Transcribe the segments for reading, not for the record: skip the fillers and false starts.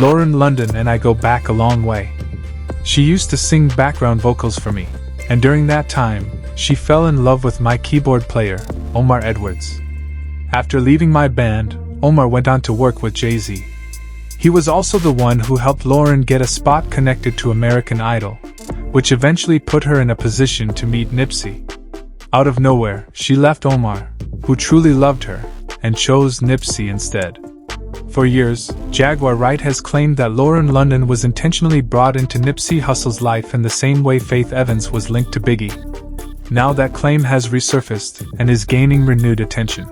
Lauren London and I go back a long way. She used to sing background vocals for me, and during that time, she fell in love with my keyboard player, Omar Edwards. After leaving my band, Omar went on to work with Jay-Z. He was also the one who helped Lauren get a spot connected to American Idol, which eventually put her in a position to meet Nipsey. Out of nowhere, she left Omar, who truly loved her, and chose Nipsey instead. For years, Jaguar Wright has claimed that Lauren London was intentionally brought into Nipsey Hussle's life in the same way Faith Evans was linked to Biggie. Now that claim has resurfaced and is gaining renewed attention.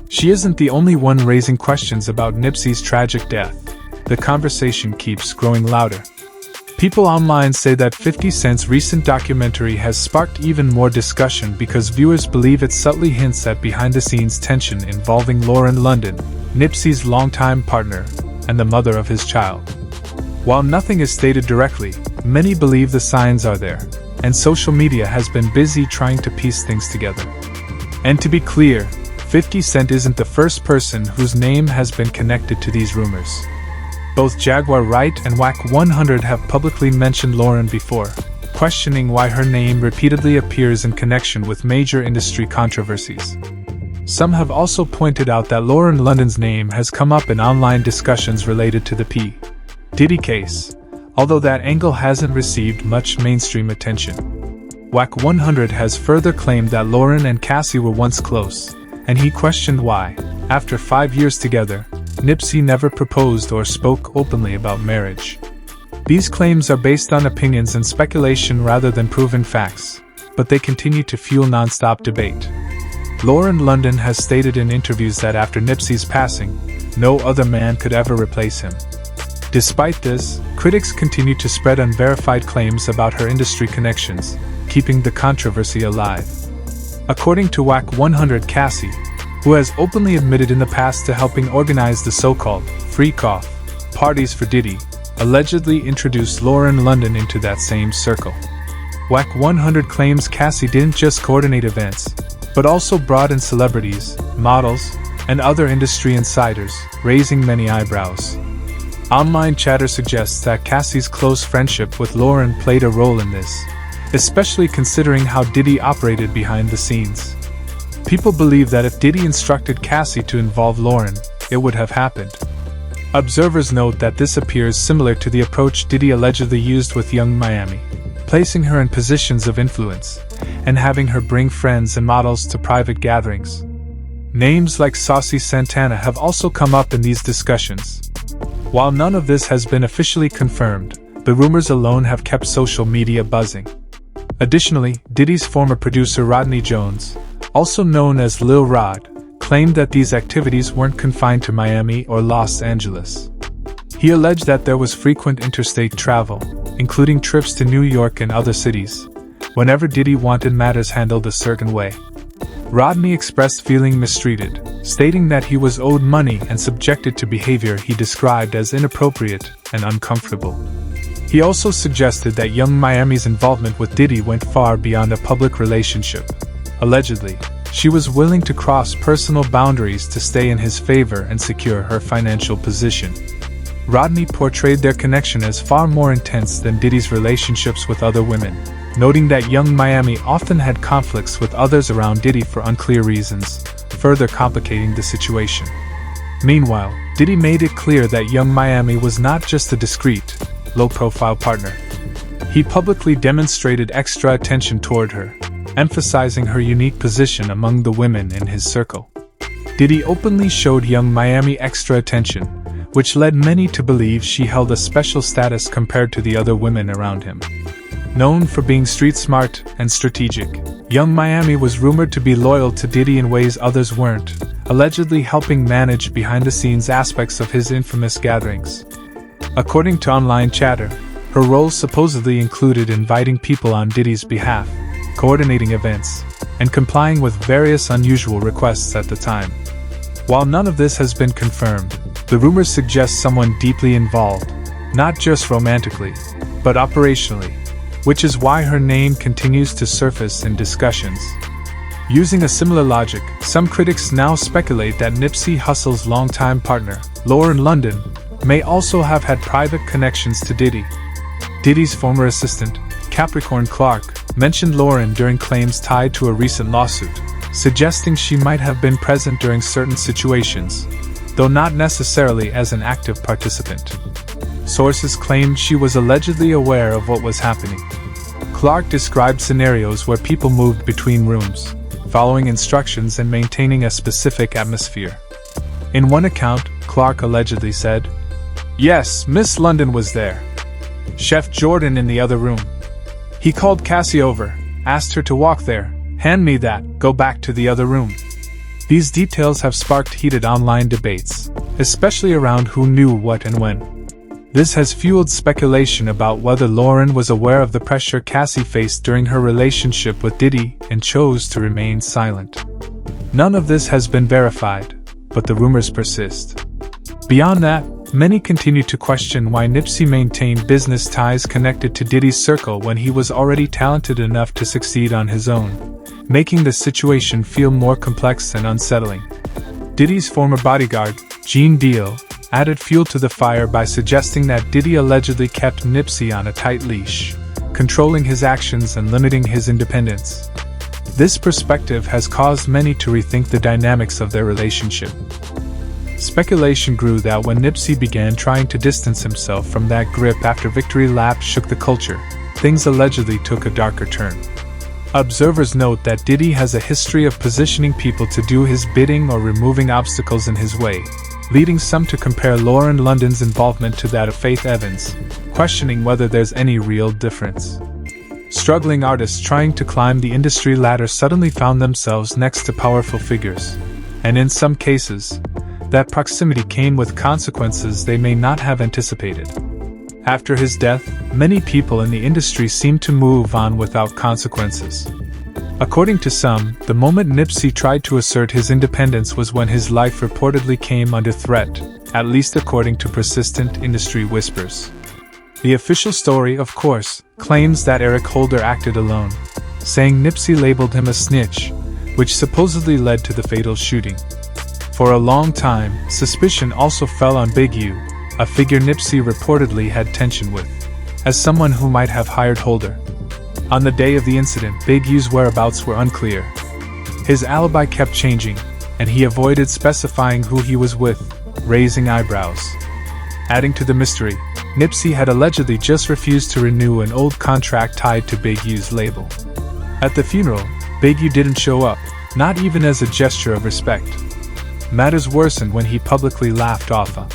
She isn't the only one raising questions about Nipsey's tragic death. The conversation keeps growing louder. People online say that 50 Cent's recent documentary has sparked even more discussion because viewers believe it subtly hints at behind-the-scenes tension involving Lauren London, Nipsey's longtime partner, and the mother of his child. While nothing is stated directly, many believe the signs are there, and social media has been busy trying to piece things together. And to be clear, 50 Cent isn't the first person whose name has been connected to these rumors. Both Jaguar Wright and Wack 100 have publicly mentioned Lauren before, questioning why her name repeatedly appears in connection with major industry controversies. Some have also pointed out that Lauren London's name has come up in online discussions related to the P. Diddy case, although that angle hasn't received much mainstream attention. Wack 100 has further claimed that Lauren and Cassie were once close, and he questioned why, after 5 years together, Nipsey never proposed or spoke openly about marriage. These claims are based on opinions and speculation rather than proven facts, but they continue to fuel non-stop debate. Lauren London has stated in interviews that after Nipsey's passing, no other man could ever replace him. Despite this, critics continue to spread unverified claims about her industry connections, keeping the controversy alive. According to Wack 100, Cassie, who has openly admitted in the past to helping organize the so-called freak-off parties for Diddy, allegedly introduced Lauren London into that same circle. Wack 100 claims Cassie didn't just coordinate events, but also brought in celebrities, models, and other industry insiders, raising many eyebrows. Online chatter suggests that Cassie's close friendship with Lauren played a role in this, especially considering how Diddy operated behind the scenes. People believe that if Diddy instructed Cassie to involve Lauren, it would have happened. Observers note that this appears similar to the approach Diddy allegedly used with Young Miami, placing her in positions of influence, and having her bring friends and models to private gatherings. Names like Saucy Santana have also come up in these discussions. While none of this has been officially confirmed, the rumors alone have kept social media buzzing. Additionally, Diddy's former producer Rodney Jones, also known as Lil Rod, claimed that these activities weren't confined to Miami or Los Angeles. He alleged that there was frequent interstate travel, including trips to New York and other cities, whenever Diddy wanted matters handled a certain way. Rodney expressed feeling mistreated, stating that he was owed money and subjected to behavior he described as inappropriate and uncomfortable. He also suggested that Young Miami's involvement with Diddy went far beyond a public relationship. Allegedly, she was willing to cross personal boundaries to stay in his favor and secure her financial position. Rodney portrayed their connection as far more intense than Diddy's relationships with other women, noting that Young Miami often had conflicts with others around Diddy for unclear reasons, further complicating the situation. Meanwhile, Diddy made it clear that Young Miami was not just a discreet, low-profile partner. He publicly demonstrated extra attention toward her, emphasizing her unique position among the women in his circle. Diddy openly showed Young Miami extra attention, which led many to believe she held a special status compared to the other women around him. Known for being street-smart and strategic, Young Miami was rumored to be loyal to Diddy in ways others weren't, allegedly helping manage behind-the-scenes aspects of his infamous gatherings. According to online chatter, her roles supposedly included inviting people on Diddy's behalf, coordinating events, and complying with various unusual requests at the time. While none of this has been confirmed, the rumors suggest someone deeply involved, not just romantically, but operationally, which is why her name continues to surface in discussions. Using a similar logic, some critics now speculate that Nipsey Hussle's longtime partner, Lauren London, may also have had private connections to Diddy. Diddy's former assistant, Capricorn Clark, mentioned Lauren during claims tied to a recent lawsuit, suggesting she might have been present during certain situations, though not necessarily as an active participant. Sources claimed she was allegedly aware of what was happening. Clark described scenarios where people moved between rooms, following instructions and maintaining a specific atmosphere. In one account, Clark allegedly said, "Yes, Miss London was there. Chef Jordan in the other room. He called Cassie over, asked her to walk there, hand me that, go back to the other room." These details have sparked heated online debates, especially around who knew what and when. This has fueled speculation about whether Lauren was aware of the pressure Cassie faced during her relationship with Diddy and chose to remain silent. None of this has been verified, but the rumors persist. Beyond that, many continue to question why Nipsey maintained business ties connected to Diddy's circle when he was already talented enough to succeed on his own, making the situation feel more complex and unsettling. Diddy's former bodyguard, Gene Deal, added fuel to the fire by suggesting that Diddy allegedly kept Nipsey on a tight leash, controlling his actions and limiting his independence. This perspective has caused many to rethink the dynamics of their relationship. Speculation grew that when Nipsey began trying to distance himself from that grip after Victory Lap shook the culture, things allegedly took a darker turn. Observers note that Diddy has a history of positioning people to do his bidding or removing obstacles in his way, leading some to compare Lauren London's involvement to that of Faith Evans, questioning whether there's any real difference. Struggling artists trying to climb the industry ladder suddenly found themselves next to powerful figures, and in some cases, that proximity came with consequences they may not have anticipated. After his death, many people in the industry seemed to move on without consequences. According to some, the moment Nipsey tried to assert his independence was when his life reportedly came under threat, at least according to persistent industry whispers. The official story, of course, claims that Eric Holder acted alone, saying Nipsey labeled him a snitch, which supposedly led to the fatal shooting. For a long time, suspicion also fell on Big U, a figure Nipsey reportedly had tension with, as someone who might have hired Holder. On the day of the incident, Big U's whereabouts were unclear. His alibi kept changing, and he avoided specifying who he was with, raising eyebrows. Adding to the mystery, Nipsey had allegedly just refused to renew an old contract tied to Big U's label. At the funeral, Big U didn't show up, not even as a gesture of respect. Matters worsened when he publicly laughed off a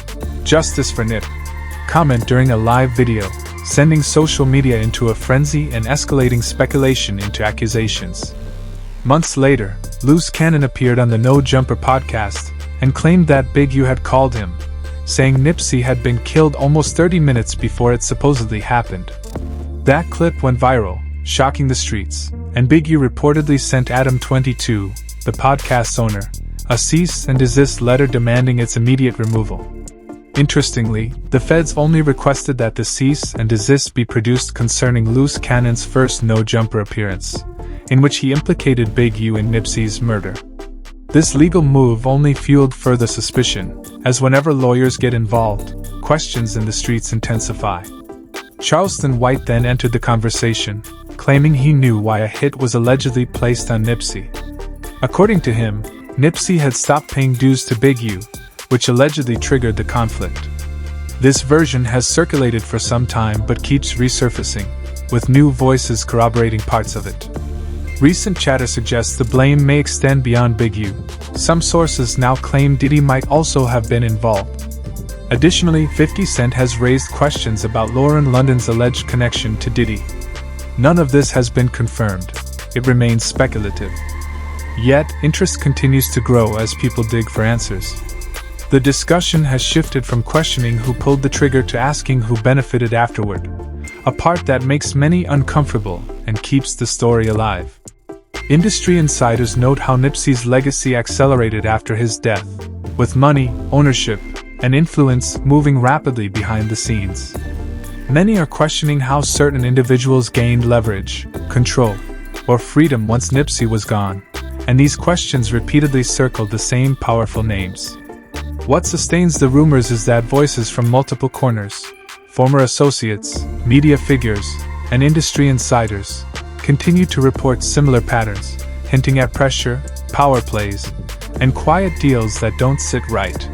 "Justice for Nip" comment during a live video, sending social media into a frenzy and escalating speculation into accusations. Months later, Loose Cannon appeared on the No Jumper podcast and claimed that Big U had called him, saying Nipsey had been killed almost 30 minutes before it supposedly happened. That clip went viral, shocking the streets, and Big U reportedly sent Adam22, the podcast's owner, a cease and desist letter demanding its immediate removal. Interestingly, the feds only requested that the cease and desist be produced concerning Loose Cannon's first No Jumper appearance, in which he implicated Big U in Nipsey's murder. This legal move only fueled further suspicion, as whenever lawyers get involved, questions in the streets intensify. Charleston White then entered the conversation, claiming he knew why a hit was allegedly placed on Nipsey. According to him, Nipsey had stopped paying dues to Big U, which allegedly triggered the conflict. This version has circulated for some time but keeps resurfacing, with new voices corroborating parts of it. Recent chatter suggests the blame may extend beyond Big U. Some sources now claim Diddy might also have been involved. Additionally, 50 Cent has raised questions about Lauren London's alleged connection to Diddy. None of this has been confirmed. It remains speculative. Yet, interest continues to grow as people dig for answers. The discussion has shifted from questioning who pulled the trigger to asking who benefited afterward, a part that makes many uncomfortable and keeps the story alive. Industry insiders note how Nipsey's legacy accelerated after his death, with money, ownership, and influence moving rapidly behind the scenes. Many are questioning how certain individuals gained leverage, control, or freedom once Nipsey was gone, and these questions repeatedly circled the same powerful names. What sustains the rumors is that voices from multiple corners, former associates, media figures, and industry insiders, continue to report similar patterns, hinting at pressure, power plays, and quiet deals that don't sit right.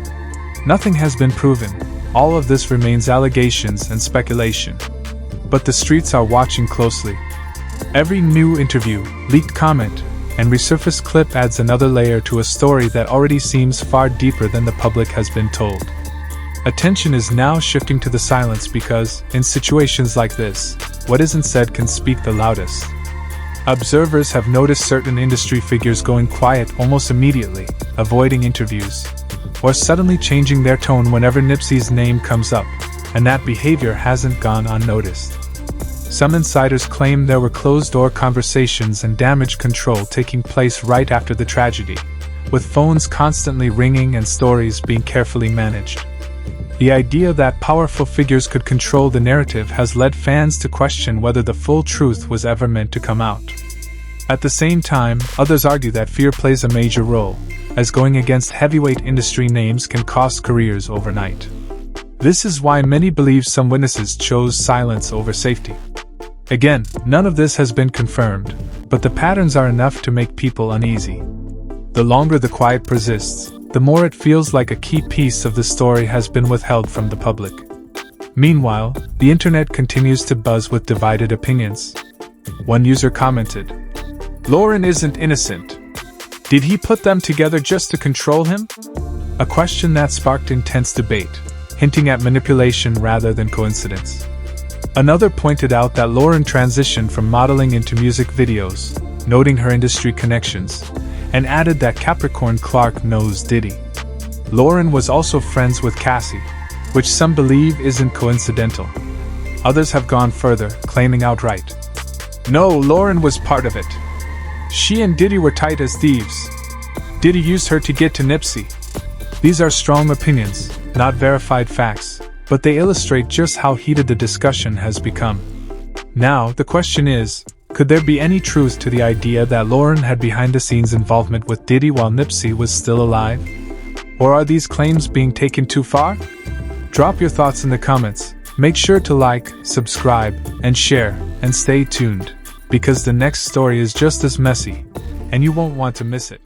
Nothing has been proven. All of this remains allegations and speculation. But the streets are watching closely. Every new interview, leaked comment, and resurfaced clip adds another layer to a story that already seems far deeper than the public has been told. Attention is now shifting to the silence because, in situations like this, what isn't said can speak the loudest. Observers have noticed certain industry figures going quiet almost immediately, avoiding interviews, or suddenly changing their tone whenever Nipsey's name comes up, and that behavior hasn't gone unnoticed. Some insiders claim there were closed-door conversations and damage control taking place right after the tragedy, with phones constantly ringing and stories being carefully managed. The idea that powerful figures could control the narrative has led fans to question whether the full truth was ever meant to come out. At the same time, others argue that fear plays a major role, as going against heavyweight industry names can cost careers overnight. This is why many believe some witnesses chose silence over safety. Again, none of this has been confirmed, but the patterns are enough to make people uneasy. The longer the quiet persists, the more it feels like a key piece of the story has been withheld from the public. Meanwhile, the internet continues to buzz with divided opinions. One user commented, "Lauren isn't innocent. Did he put them together just to control him?" A question that sparked intense debate, hinting at manipulation rather than coincidence. Another pointed out that Lauren transitioned from modeling into music videos, noting her industry connections, and added that Capricorn Clark knows Diddy. Lauren was also friends with Cassie, which some believe isn't coincidental. Others have gone further, claiming outright, "No, Lauren was part of it. She and Diddy were tight as thieves. Diddy used her to get to Nipsey." These are strong opinions, not verified facts, but they illustrate just how heated the discussion has become. Now, the question is, could there be any truth to the idea that Lauren had behind-the-scenes involvement with Diddy while Nipsey was still alive? Or are these claims being taken too far? Drop your thoughts in the comments. Make sure to like, subscribe, and share, and stay tuned, because the next story is just as messy, and you won't want to miss it.